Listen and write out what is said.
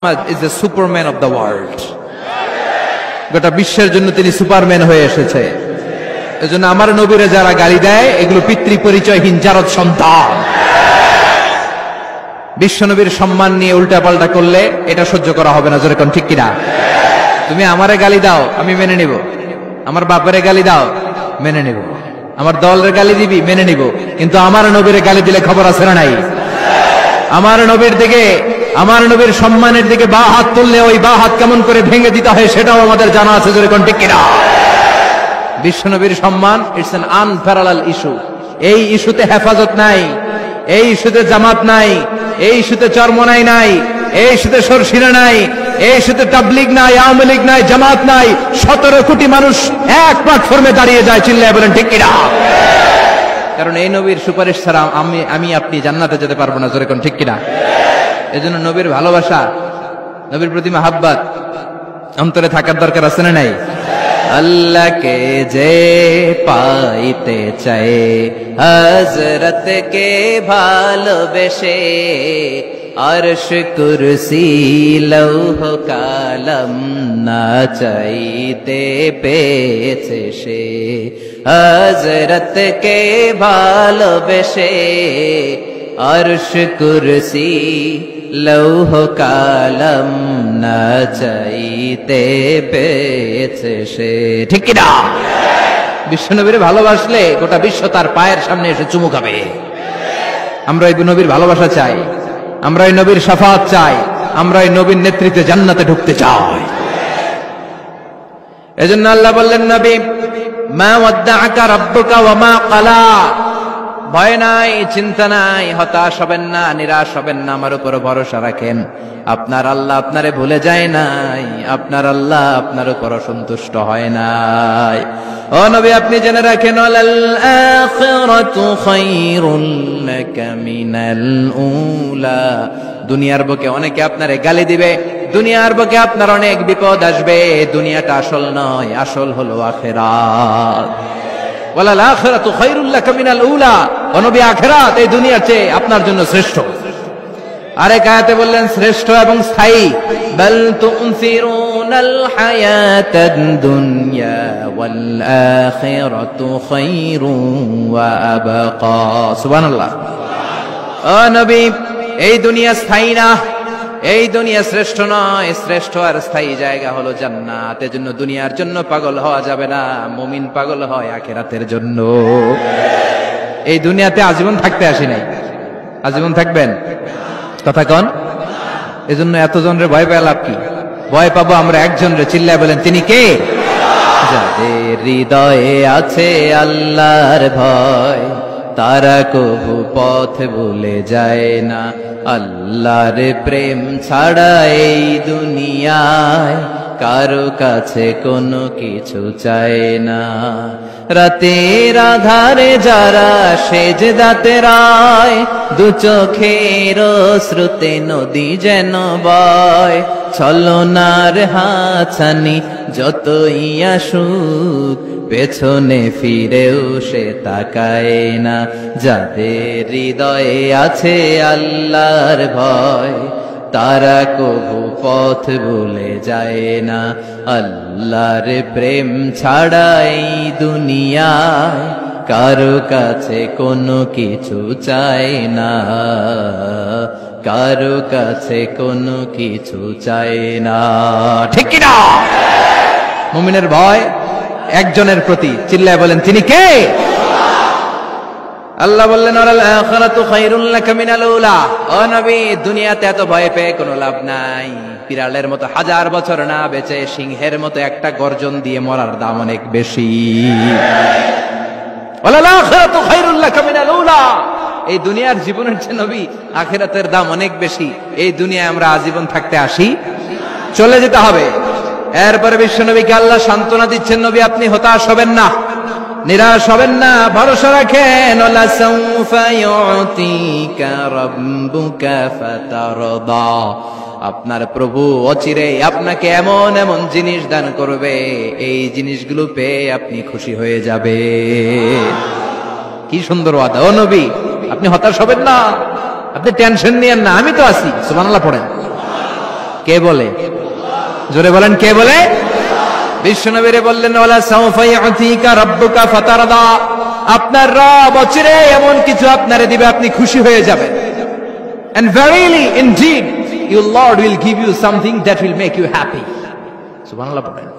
is the superman of the world. গোটা বিশ্বের জন্য তিনি সুপারম্যান হয়ে এসেছে। এজন্য আমার নবীরে যারা গালি দেয় এগুলো পিতৃ পরিচয়হীন জারদ সন্তান। বিশ্ব নবীর সম্মান নিয়ে উল্টাপাল্টা করলে এটা সহ্য করা হবে না, জোরে কোন ঠিক কিনা? তুমি আমারে গালি দাও আমি মেনে নিব, আমার বাপেরে গালি দাও মেনে নিব, আমার দলের গালি দিবি মেনে নিব, কিন্তু আমার নবীরে গালি দিলে খবর আছে না নাই? আমার নবীর দিকে, আমার নবীর সম্মানের দিকে বা হাত তুললে ওই বা হাত কেমন করে ভেঙে দিতে হয় সেটাও আমাদের জানা আছে, জোরে কোন ঠিক কিনা? বিশ্ব নবীর সম্মান ইটস অ্যান আনপ্যারালাল ইস্যু। এই ইস্যুতে হেফাজত নাই, এই ইস্যুতে জামাত নাই, এই ইস্যুতে চরমনাই নাই, এই ইস্যুতে সরসিনা নাই, এই ইস্যুতে তাবলীগ নাই, আওয়ামী লীগ নাই, জামাত নাই। 17 কোটি মানুষ এক প্ল্যাটফর্মে দাঁড়িয়ে যায়, চিল্লায় বলেন ঠিক কিনা? কারণ এই নবীর সুপারিশ ছাড়া আমি আপনি জান্নাতে যেতে পারবো না, জোরে কোন ঠিক কিনা? এজন্য নবীর ভালোবাসা, নবীর প্রতি মাহাব্বত অন্তরে থাকার দরকার আছে না নাই? আল্লাহকে যে পাইতে চায় হযরতকে ভালোবেসে, আরশ কুরসি লৌহ কালাম না চাইতে পেয়েছে সে। হযরতকে ভালোবেসে আরশ কুরসি লৌহ কালাম না চাইতে পেয়েছে সে, ঠিক কিনা? বিশ্বনবীর ভালোবাসলে গোটা বিশ্ব তার পায়ের সামনে এসে চুমু খাবে। আমরা এই নবীর ভালোবাসা চাই, আমরা এই নবীর শাফাআত চাই, আমরা এই নবীর নেতৃত্বে জান্নাতে ঢুকতে চাই। এজন্য আল্লাহ বললেন, নবী মা ওয়াদ্দাআকা রাব্বুকা ওয়া মা ক্বালা, ভয় নাই, চিন্তা নাই, হতাশ হবেন না, নিরাশ হবেন না, আমার উপর ভরসা রাখেন। আপনার আল্লাহ আপনারে ভুলে যায় নাই, আপনার আল্লাহ আপনার উপর সন্তুষ্ট হয় নাই। ও নবী আপনি জেনে রাখেন, ওয়ালাল আখিরাতু খায়রুল লাকা মিনাল উলা, দুনিয়ার বুকে অনেকে আপনারে গালি দিবে, দুনিয়ার বুকে আপনার অনেক বিপদ আসবে, দুনিয়াটা আসল নয়, আসল হলো আখিরাত। ওয়ালাল আখিরাতু খায়রুল লাকা মিনাল উলা, ও নবী আখিরাত এই দুনিয়ার চেয়ে আপনার জন্য শ্রেষ্ঠ। আরেক আয়াতে বললেন শ্রেষ্ঠ এবং স্থায়ী, বাল তুনসিরুনাল হায়াতাদ দুনিয়া ওয়াল আখিরাতু খায়রুন ওয়া আবকা। সুবহানাল্লাহ। ও নবী এই দুনিয়া স্থায়ী না, এই দুনিয়া শ্রেষ্ঠ নয়, শ্রেষ্ঠ আর স্থায়ী জায়গা হলো জান্নাত। এজন্য দুনিয়ার জন্য পাগল হওয়া যাবে না, মুমিন পাগল হয় আখিরাতের জন্য। এই দুনিয়াতে আজীবন থাকতে আসি নাই, আজীবন থাকবেন, কথা কন? এজন্য এতজনের ভয় পেয়ে লাভ কি? ভয় পাবো আমরা একজনের, চিল্লায় বলেন তিনি কে? যাদের হৃদয়ে আছে আল্লাহর ভয়, তারা কবু পথ ভুলে যায় না। আল্লাহর প্রেম ছাড়া এই দুনিয়ায় কারো কাছে কোনো কিছু চায় না। রাতের আধারে যারা সেজদাতে রায়, দু চোখের শ্রুতে নদী যেন বয়। ছলনার হাতছানি যতই আসুক, পেছনে ফিরেও সে তাকায় না। যাদের হৃদয়ে আছে আল্লাহর ভয়, তারা কবু পথ ভুলে যায় না। আল্লাহর প্রেম ছাড়া এই দুনিয়ায় কারো কাছে কোনো কিছু চায় না, কারো কাছে কোনো কিছু চায় না, ঠিক কিনা? মুমিনের ভয় একজনের প্রতি, চিল্লায় বলেন তিনি কে? আল্লাহ বললেন ওয়ালাল আখিরাতু খায়রুল লাকা মিনাল উলা। ও নবী দুনিয়াতে এত ভয় পেয়ে কোনো লাভ নাই। বিড়ালের মতো 1000 বছর না বেঁচে সিংহের মতো একটা গর্জন দিয়ে মরার দাম অনেক বেশি। ওয়ালাল আখিরাতু খায়রুল লাকা মিনাল উলা, এই দুনিয়ার জীবনের চেয়ে নবী আখিরাতের দাম অনেক বেশি। এই দুনিয়ায় আমরা আজীবন থাকতে আসি, চলে যেতে হবে। এরপরে বিশ্ব নবীকে আল্লাহ সান্ত্বনা দিচ্ছেন, নবী আপনি হতাশ হবেন না, নিরাশ হবেন না, ভরসা রাখেন। ওয়ালা সাউফা ইউতিকা রাব্বুকা ফাতারদা, আপনার প্রভু অচিরে আপনাকে এমন এমন জিনিস দান করবে, এই জিনিসগুলো পেয়ে আপনি খুশি হয়ে যাবে। কি সুন্দর ওয়াদা। ও নবী আপনি হতাশ হবেন না, আপনি টেনশন নিয়েন না, আমি তো আছি। সুবহানাল্লাহ পড়েন। কে বলে? জোরে বলেন, কে বলে? বিশ্বনবীরে বললেন, ওয়ালা সাউফা ইউতিকা রাব্বুকা ফাতারদা, আপনার রব অচিরে এমন কিছু আপনারে দিবে আপনি খুশি হয়ে যাবেন। And verily indeed your Lord will give you something that will make you happy. সুবহানাল্লাহ পড়েন।